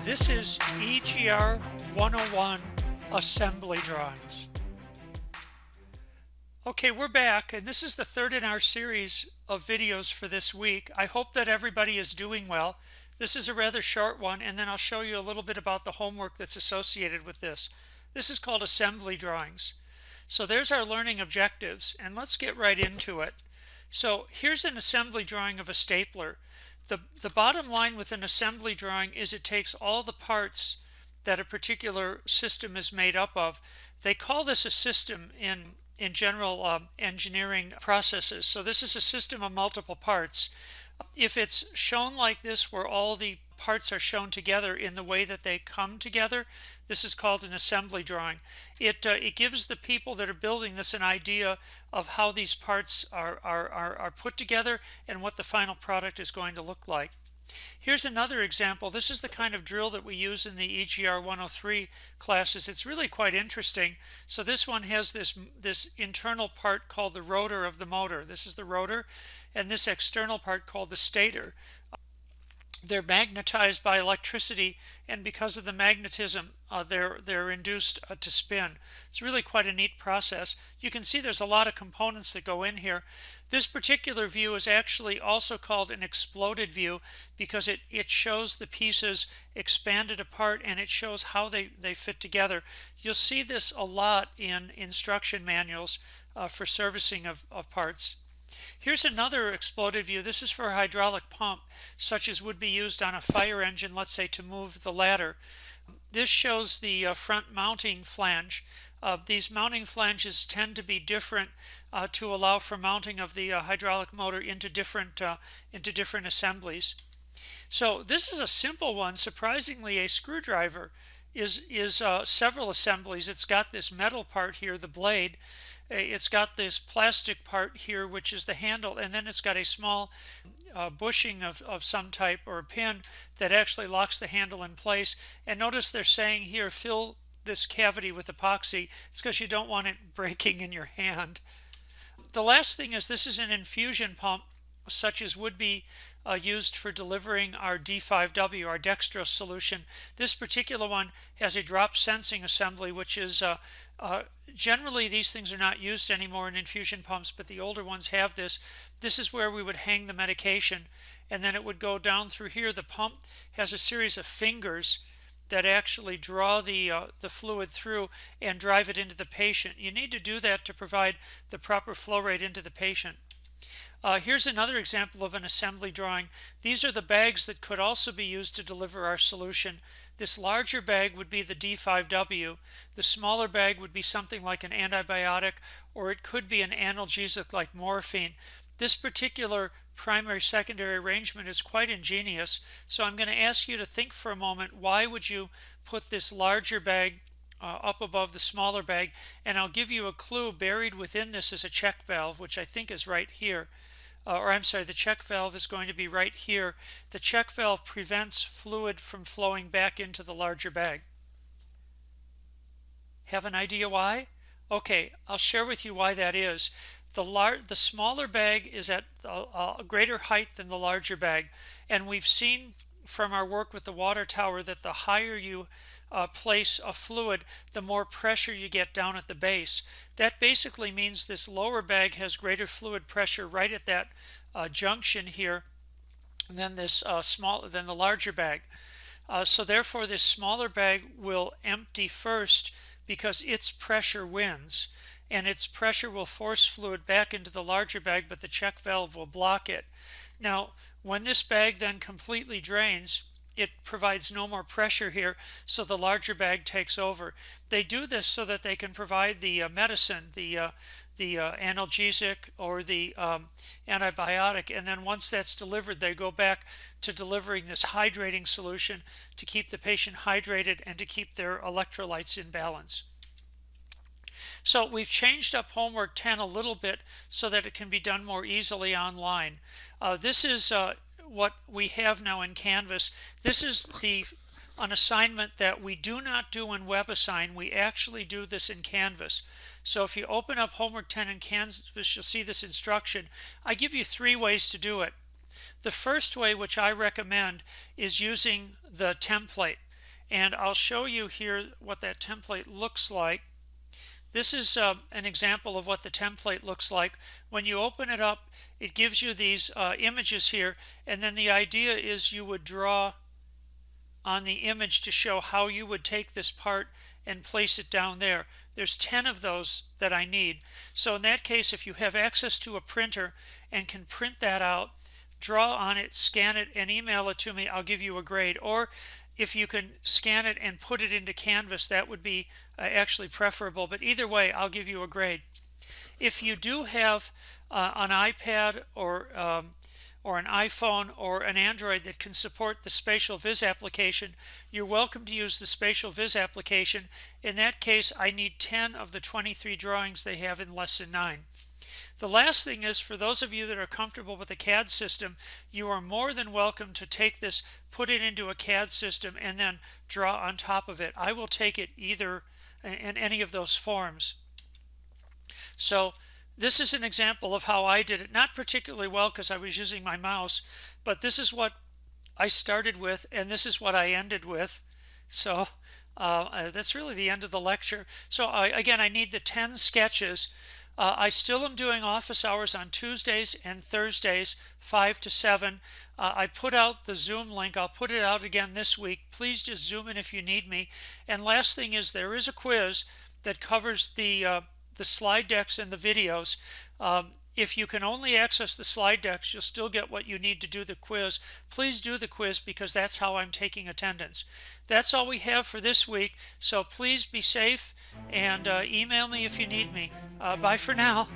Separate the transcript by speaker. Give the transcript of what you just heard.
Speaker 1: This is EGR 101 Assembly Drawings. Okay, we're back, and this is the third in our series of videos for this week. I hope that everybody is doing well. This is a rather short one, and then I'll show you a little bit about the homework that's associated with this. This is called Assembly Drawings. So there's our learning objectives, and let's get right into it. So here's an assembly drawing of a stapler. The bottom line with an assembly drawing is it takes all the parts that a particular system is made up of. They call this a system in general engineering processes. So this is a system of multiple parts. If it's shown like this, where all the parts are shown together in the way that they come together, this is called an assembly drawing. It gives the people that are building this an idea of how these parts are put together and what the final product is going to look like. Here's another example. This is the kind of drill that we use in the EGR 103 classes. It's really quite interesting. So this one has this internal part called the rotor of the motor. This is the rotor, and this external part called the stator. They're magnetized by electricity, and because of the magnetism, they're induced to spin. It's really quite a neat process. You can see there's a lot of components that go in here. This particular view is actually also called an exploded view because it shows the pieces expanded apart, and it shows how they fit together. You'll see this a lot in instruction manuals for servicing of parts. Here's another exploded view. This is for a hydraulic pump, such as would be used on a fire engine, let's say, to move the ladder. This shows the front mounting flange. These mounting flanges tend to be different to allow for mounting of the hydraulic motor into different assemblies. So this is a simple one. Surprisingly, a screwdriver is several assemblies. It's got this metal part here, the blade. It's got this plastic part here, which is the handle, and then it's got a small bushing of some type, or a pin, that actually locks the handle in place. And notice they're saying here, fill this cavity with epoxy. It's because you don't want it breaking in your hand. The last thing is, this is an infusion pump, such as would be used for delivering our D5W, our dextrose solution. This particular one has a drop sensing assembly, which is generally these things are not used anymore in infusion pumps, but the older ones have this. This is where we would hang the medication, and then it would go down through here. The pump has a series of fingers that actually draw the fluid through and drive it into the patient. You need to do that to provide the proper flow rate into the patient. Here's another example of an assembly drawing. These are the bags that could also be used to deliver our solution. This larger bag would be the D5W. The smaller bag would be something like an antibiotic, or it could be an analgesic like morphine. This particular primary-secondary arrangement is quite ingenious, so I'm going to ask you to think for a moment, why would you put this larger bag up above the smaller bag? And I'll give you a clue. Buried within this is a check valve, which I think is right here. Or I'm sorry, the check valve is going to be right here. The check valve prevents fluid from flowing back into the larger bag. Have an idea why? Okay, I'll share with you why that is. The smaller bag is at a greater height than the larger bag, and we've seen from our work with the water tower that the higher you place a fluid, the more pressure you get down at the base. That basically means this lower bag has greater fluid pressure right at that junction here than the larger bag. So therefore, this smaller bag will empty first because its pressure wins, and its pressure will force fluid back into the larger bag, but the check valve will block it. Now, when this bag then completely drains, it provides no more pressure here, so the larger bag takes over. They do this so that they can provide the medicine, the analgesic or the antibiotic, and then once that's delivered, they go back to delivering this hydrating solution to keep the patient hydrated and to keep their electrolytes in balance. So we've changed up homework 10 a little bit so that it can be done more easily online. This is what we have now in Canvas. This is an assignment that we do not do in WebAssign. We actually do this in Canvas. So if you open up homework 10 in Canvas, you'll see this instruction. I give you 3 ways to do it. The first way, which I recommend, is using the template. and I'll show you here what that template looks like. This is an example of what the template looks like. When you open it up, it gives you these images here, and then the idea is you would draw on the image to show how you would take this part and place it down there. There's 10 of those that I need. So in that case, if you have access to a printer and can print that out, draw on it, scan it, and email it to me, I'll give you a grade. Or if you can scan it and put it into Canvas, that would be actually preferable. But either way, I'll give you a grade. If you do have an iPad or an iPhone or an Android that can support the Spatial Viz application, you're welcome to use the Spatial Viz application. In that case, I need 10 of the 23 drawings they have in Lesson 9. The last thing is, for those of you that are comfortable with a CAD system, you are more than welcome to take this, put it into a CAD system, and then draw on top of it. I will take it either in any of those forms. So this is an example of how I did it. Not particularly well because I was using my mouse, but this is what I started with, and this is what I ended with. So that's really the end of the lecture. So again, I need the 10 sketches. I still am doing office hours on Tuesdays and Thursdays, 5 to 7. I put out the Zoom link. I'll put it out again this week. Please just Zoom in if you need me. And last thing is, there is a quiz that covers the slide decks and the videos. If you can only access the slide decks, you'll still get what you need to do the quiz. Please do the quiz because that's how I'm taking attendance. That's all we have for this week, so please be safe and email me if you need me. Bye for now.